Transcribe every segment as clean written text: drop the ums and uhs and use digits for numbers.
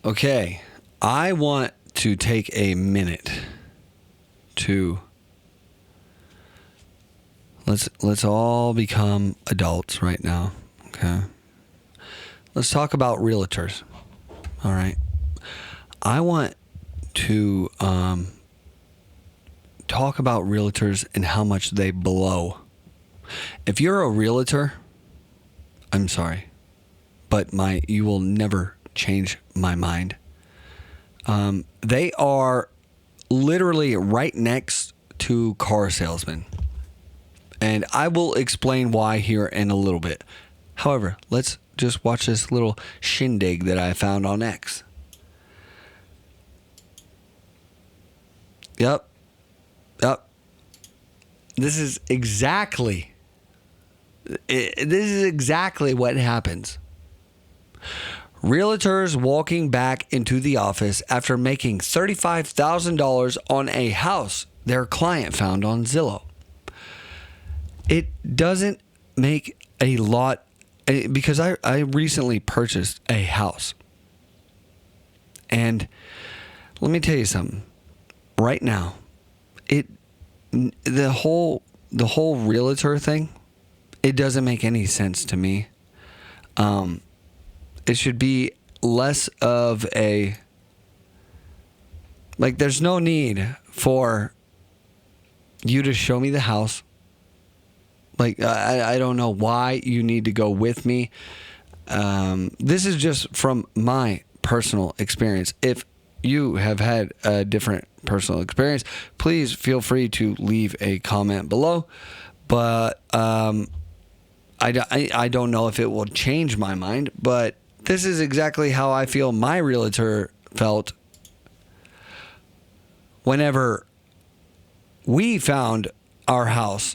Okay, I want to take a minute to let's all become adults right now. Okay, let's talk about realtors. All right, I want to talk about realtors and how much they blow. If you're a realtor, I'm sorry, but you will never change my mind. They are literally right next to car salesmen. And I will explain why here in a little bit. However, let's just watch this little shindig that I found on X. Yep. This is exactly what happens. Realtors walking back into the office after making $35,000 on a house their client found on Zillow. It doesn't make a lot, because I recently purchased a house. And let me tell you something. Right now, the whole realtor thing, it doesn't make any sense to me. It should be less of a, like, there's no need for you to show me the house. Like, I don't know why you need to go with me. This is just from my personal experience. If you have had a different personal experience, please feel free to leave a comment below. But I don't know if it will change my mind, but this is exactly how I feel my realtor felt whenever we found our house.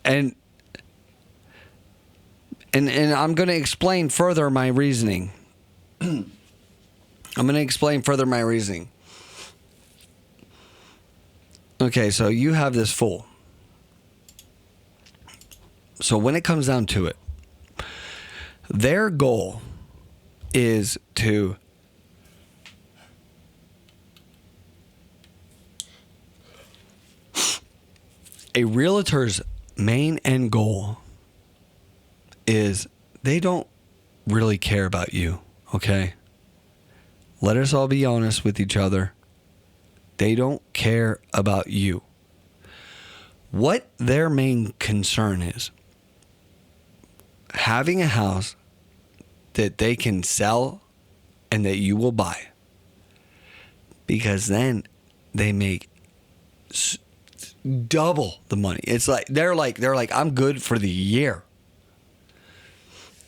And I'm going to explain further my reasoning. Okay, so you have this fool. So when it comes down to it, their goal is to a realtor's main end goal is they don't really care about you, okay? Let us all be honest with each other. They don't care about you. What their main concern is, having a house that they can sell and that you will buy. Because then they make double the money. It's like they're like I'm good for the year.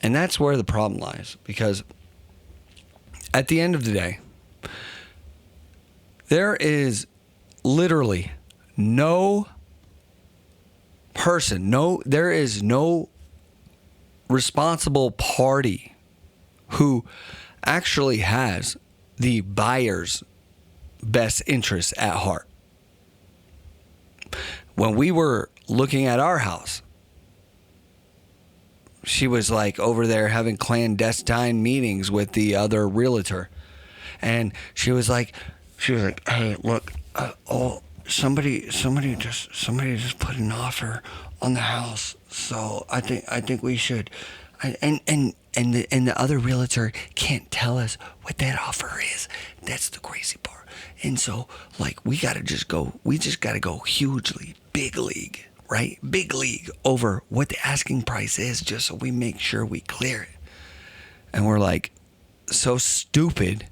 And that's where the problem lies, because at the end of the day, there is literally no responsible party who actually has the buyer's best interests at heart. When we were looking at our house, she was like over there having clandestine meetings with the other realtor. And she was like, hey, look, somebody just put an offer on the house. So I think we should, and the other realtor can't tell us what that offer is. That's the crazy part. And so, like, we just gotta go hugely big league, right? Big league over what the asking price is, just so we make sure we clear it. And we're like so stupid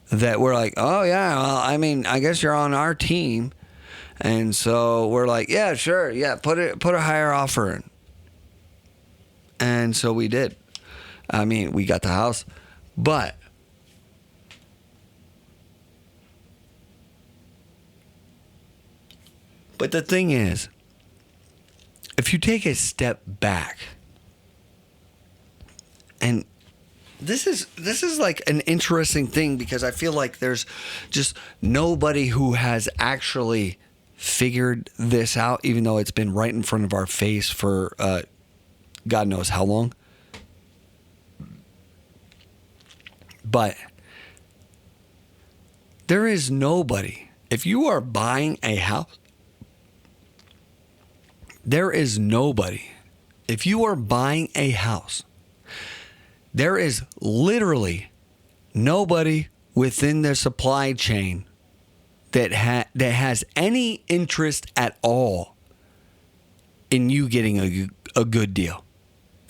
that we're like, oh yeah, well, I mean, I guess you're on our team. And so we're like, yeah, sure. Yeah. Put a higher offer in. And so we did. I mean, we got the house, but the thing is, if you take a step back, and this is like an interesting thing, because I feel like there's just nobody who has actually figured this out, even though it's been right in front of our face for God knows how long. But there is nobody. If you are buying a house, there is nobody. If you are buying a house, there is literally nobody within the supply chain that has any interest at all in you getting a good deal.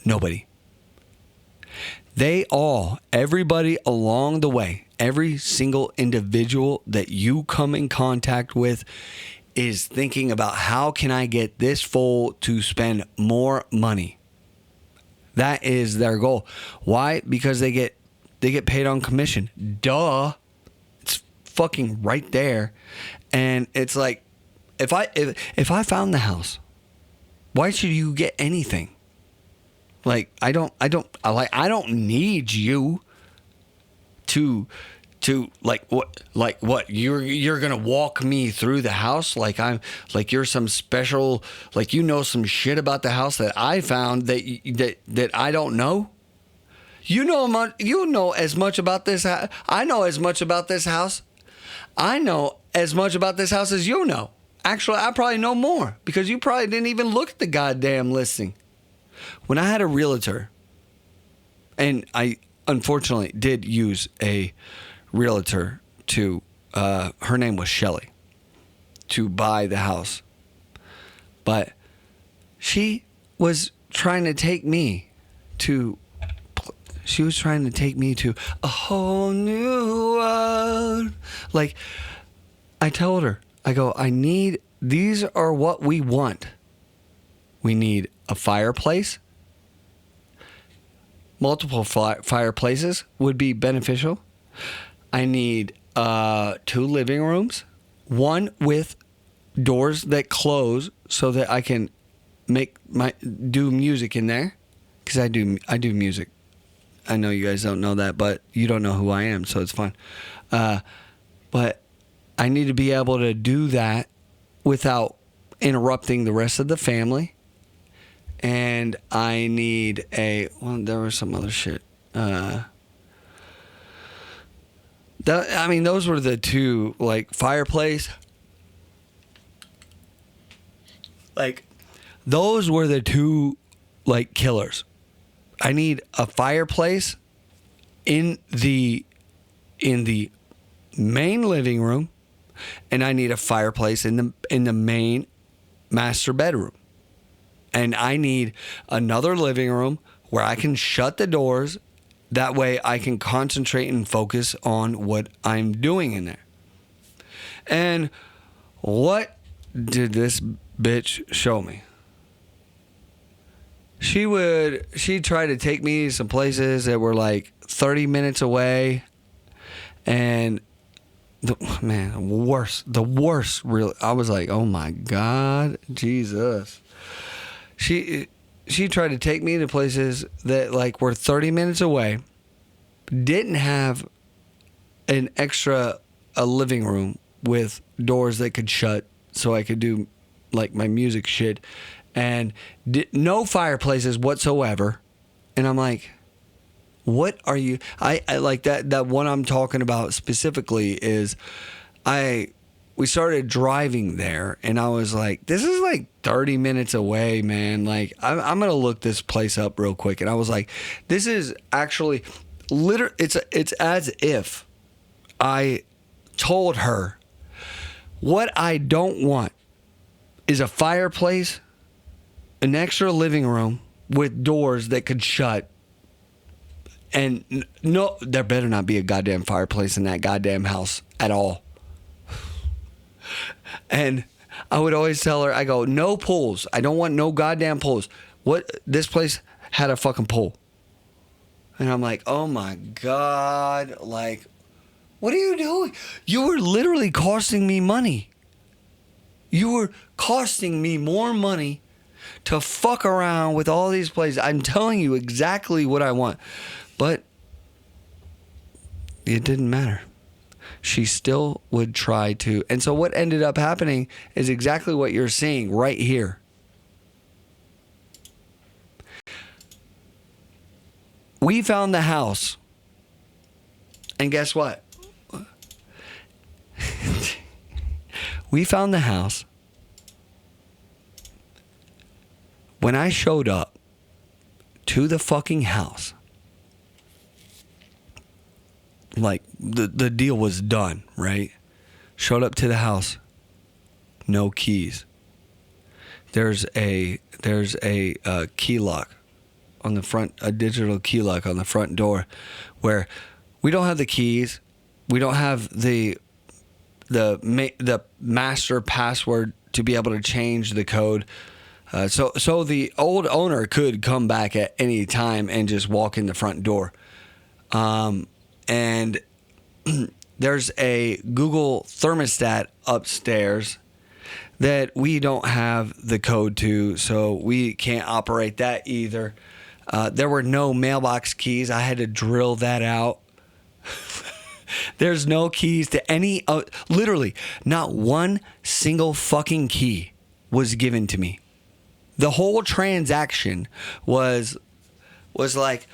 Nobody. Everybody along the way, every single individual that you come in contact with is thinking about how can I get this fool to spend more money. That is their goal. Why? Because they get paid on commission. Duh. It's fucking right there. And it's like, if I found the house, why should you get anything? Like, I don't need you to what you're gonna walk me through the house like you're some special, like you know some shit about the house that I found that I don't know. You know as much about this. I know as much about this house. I know as much about this house as you know. Actually, I probably know more because you probably didn't even look at the goddamn listing. When I had a realtor, and I unfortunately did use a realtor to, her name was Shelly, to buy the house. But she was trying to take me to a whole new world. Like, I told her, I go, these are what we want. We need a fireplace. Multiple fireplaces would be beneficial. I need 2 living rooms, one with doors that close so that I can do music in there, because I do music. I know you guys don't know that, but you don't know who I am, so it's fine. But I need to be able to do that without interrupting the rest of the family. And I need there was some other shit. Those were the 2, like, fireplace. Like, those were the 2, like, killers. I need a fireplace in the main living room, and I need a fireplace in the main master bedroom. And I need another living room where I can shut the doors. That way I can concentrate and focus on what I'm doing in there. And what did this bitch show me? She'd try to take me to some places that were like 30 minutes away. And the worst, really. I was like, oh my God, Jesus. She tried to take me to places that, like, were 30 minutes away, didn't have a living room with doors that could shut so I could do, like, my music shit, and no fireplaces whatsoever. And I'm like, what are you? I like that one I'm talking about specifically is we started driving there, and I was like, this is like 30 minutes away, man. Like, I'm going to look this place up real quick. And I was like, this is actually it's as if I told her what I don't want is a fireplace, an extra living room with doors that could shut. And no, there better not be a goddamn fireplace in that goddamn house at all. And I would always tell her, I go, no pools. I don't want no goddamn pools. This place had a fucking pool. And I'm like, oh my God. Like, what are you doing? You were literally costing me money. You were costing me more money to fuck around with all these places. I'm telling you exactly what I want. But it didn't matter. She still would try to. And so what ended up happening is exactly what you're seeing right here. We found the house And guess what? We found the house. When I showed up to the fucking house, like the deal was done, right? Showed up to the house, no keys. There's a key lock on the front, a digital key lock on the front door, where we don't have the keys, we don't have the master password to be able to change the code. So the old owner could come back at any time and just walk in the front door. And there's a Google thermostat upstairs that we don't have the code to, so we can't operate that either. There were no mailbox keys. I had to drill that out. There's no keys to any, literally, not one single fucking key was given to me. The whole transaction was like,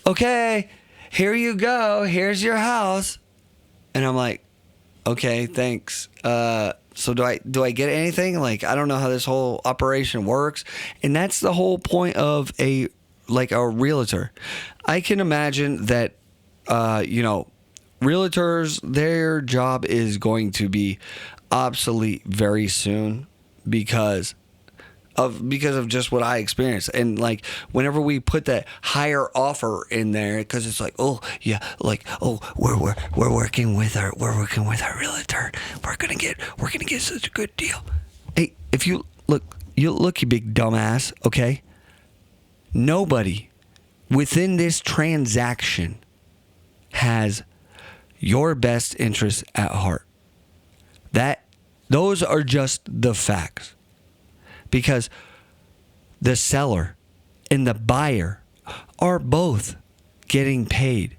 okay, here you go. Here's your house. And I'm like, okay, thanks. So do I get anything? Like, I don't know how this whole operation works. And that's the whole point of a realtor. I can imagine that, realtors, their job is going to be obsolete very soon because of just what I experienced. And like, whenever we put that higher offer in there, because it's like, oh yeah, like, oh, we're working with our realtor. We're gonna get such a good deal. Hey, if you look, you big dumbass. Okay, nobody within this transaction has your best interests at heart. Those are just the facts. Because the seller and the buyer are both getting paid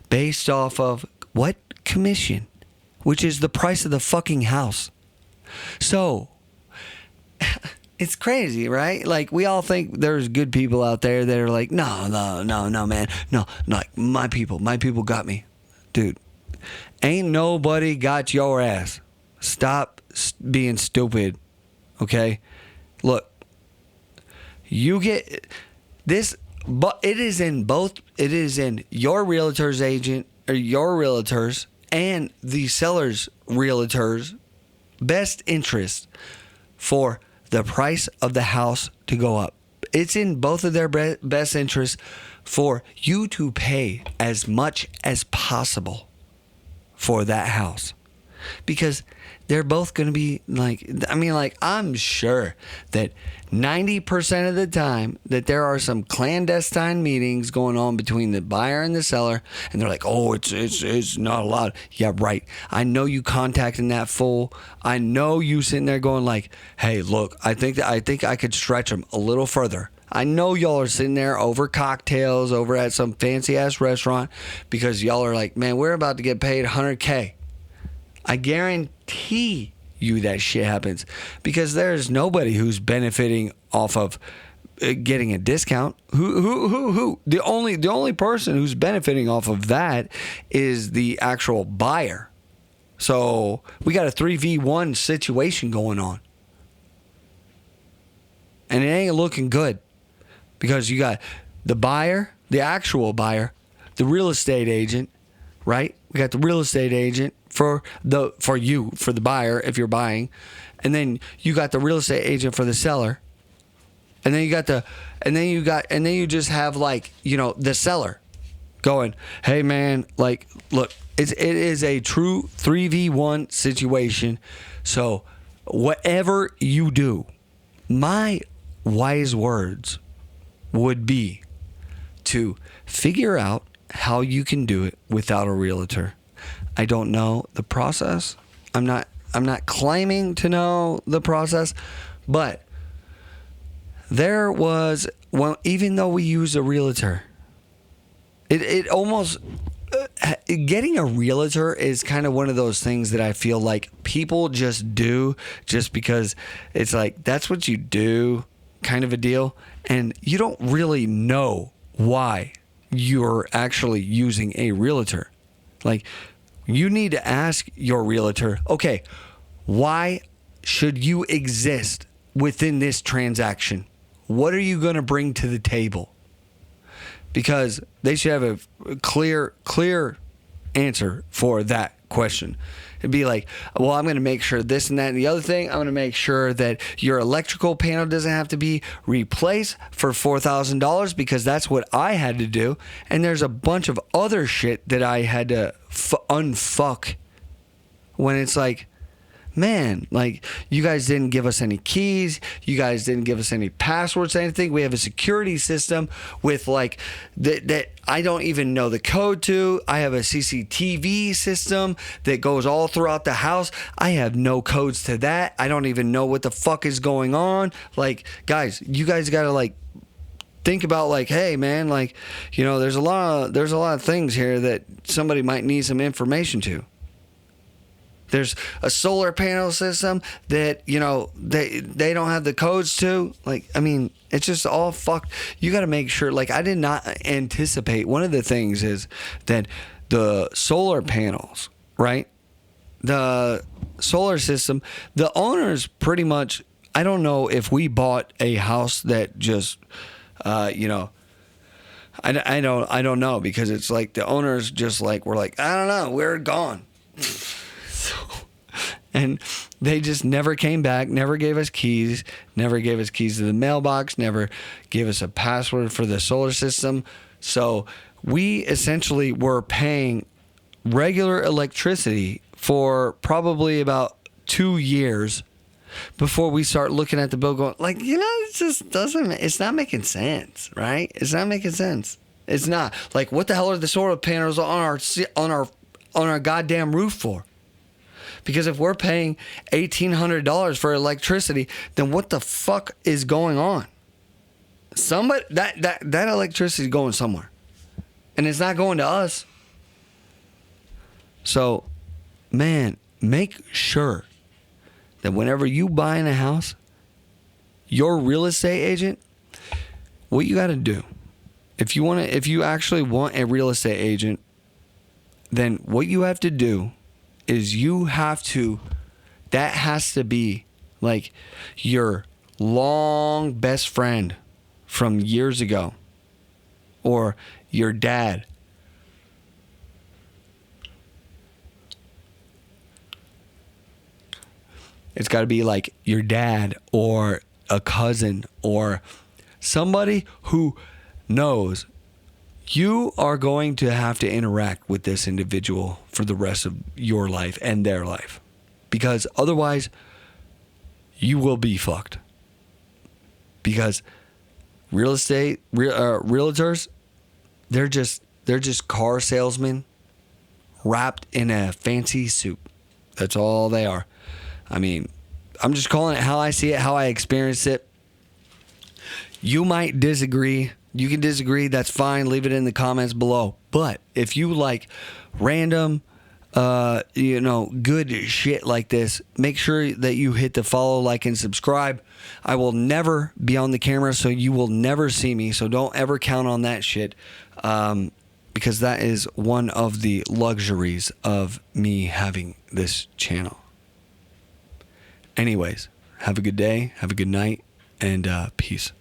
based off of what? Commission, which is the price of the fucking house. So, it's crazy, right? Like, we all think there's good people out there that are like, no, man. No, like, my people got me. Dude, ain't nobody got your ass. Stop being stupid, okay? Look, you get this, but it is in your realtor's agent or your realtors and the seller's realtor's best interest for the price of the house to go up. It's in both of their best interests for you to pay as much as possible for that house. Because they're both going to be like, I'm sure that 90% of the time that there are some clandestine meetings going on between the buyer and the seller, and they're like, oh, it's not allowed. Yeah, right. I know you contacting that fool. I know you sitting there going like, hey, look, I think I could stretch them a little further. I know y'all are sitting there over cocktails over at some fancy ass restaurant because y'all are like, man, we're about to get paid $100K. I guarantee you that shit happens because there's nobody who's benefiting off of getting a discount. Who? The only person who's benefiting off of that is the actual buyer. So we got a 3v1 situation going on. And it ain't looking good because you got the buyer, the actual buyer, the real estate agent, right? We got the real estate agent for the buyer if you're buying, and then you got the real estate agent for the seller, and then you just have like, the seller going, hey man, like, look, it is a true 3v1 situation. So whatever you do, my wise words would be to figure out how you can do it without a realtor. I don't know the process. I'm not claiming to know the process, but there was, well, even though we use a realtor, it almost getting a realtor is kind of one of those things that I feel like people just do just because it's like that's what you do, kind of a deal, and you don't really know why you're actually using a realtor. Like, you need to ask your realtor, okay, why should you exist within this transaction? What are you going to bring to the table? Because they should have a clear answer for that question. It'd be like, well, I'm going to make sure this and that and the other thing. I'm going to make sure that your electrical panel doesn't have to be replaced for $4,000 because that's what I had to do. And there's a bunch of other shit that I had to unfuck when it's like, man, like, you guys didn't give us any keys. You guys didn't give us any passwords, anything. We have a security system with like that I don't even know the code to. I have a CCTV system that goes all throughout the house. I have no codes to that. I don't even know what the fuck is going on. Like, guys, you guys got to like think about like, hey man, like, you know, there's a lot of things here that somebody might need some information to. There's a solar panel system that, you know, they don't have the codes to. Like, I mean, it's just all fucked. You got to make sure, like, I did not anticipate. One of the things is that the solar panels, right? The solar system, the owners pretty much, I don't know if we bought a house that just, you know, I don't know, because it's like the owners just like, we're like, I don't know, we're gone. And they just never came back, never gave us keys to the mailbox, never gave us a password for the solar system. So we essentially were paying regular electricity for probably about 2 years before we start looking at the bill going, like, you know, it just it's not making sense, right? It's not making sense. It's not. Like, what the hell are the solar panels on our goddamn roof for? Because if we're paying $1,800 for electricity, then what the fuck is going on? Somebody that electricity is going somewhere, and it's not going to us. So, man, make sure that whenever you buy in a house, your real estate agent, what you got to do, if you actually want a real estate agent, then what you have to do is that has to be like your long best friend from years ago, or your dad. It's got to be like your dad or a cousin or somebody who knows you are going to have to interact with this individual for the rest of your life and their life, because otherwise you will be fucked. Because realtors, they're just car salesmen wrapped in a fancy suit. That's all they are. I mean, I'm just calling it how I see it, how I experience it. You might disagree. You can disagree. That's fine. Leave it in the comments below. But if you like random, good shit like this, make sure that you hit the follow, like, and subscribe. I will never be on the camera, so you will never see me. So don't ever count on that shit, because that is one of the luxuries of me having this channel. Anyways, have a good day, have a good night, and peace.